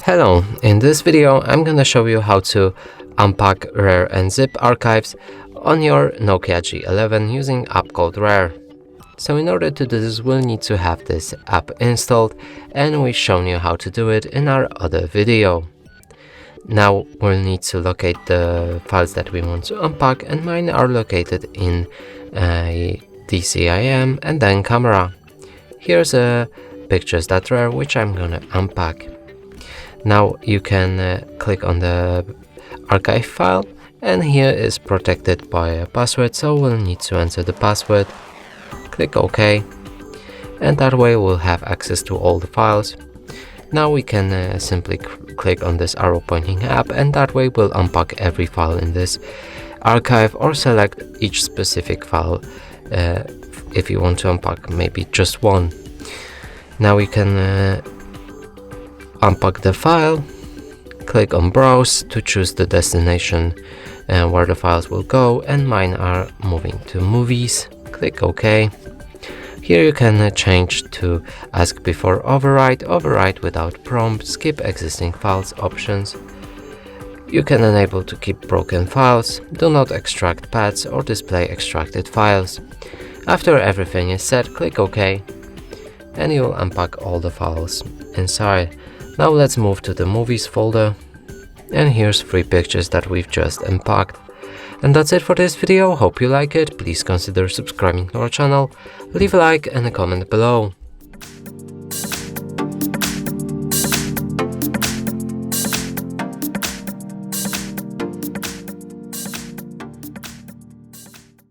Hello, in this video I'm gonna show you how to unpack RAR and ZIP archives on your Nokia G11 using app called RAR. So in order to do this, we'll need to have this app installed, and we've shown you how to do it in our other video. Now we'll need to locate the files that we want to unpack, and mine are located in DCIM and then camera. Here's a pictures.rar which I'm gonna unpack. Now you can click on the archive file, and here is protected by a password, so we'll need to enter the password. Click OK, and that way we'll have access to all the files. Now we can simply click on this arrow pointing up, and that way we'll unpack every file in this archive, or select each specific file if you want to unpack maybe just one. Now we can unpack the file, click on browse to choose the destination where the files will go, and mine are moving to movies. Click OK. Here you can change to ask before overwrite without prompt, skip existing files options. You can enable to keep broken files, do not extract paths or display extracted files. After everything is set, click OK, and you'll unpack all the files inside. Now let's move to the movies folder, and here's 3 pictures that we've just unpacked. And that's it for this video. Hope you like it. Please consider subscribing to our channel, leave a like and a comment below.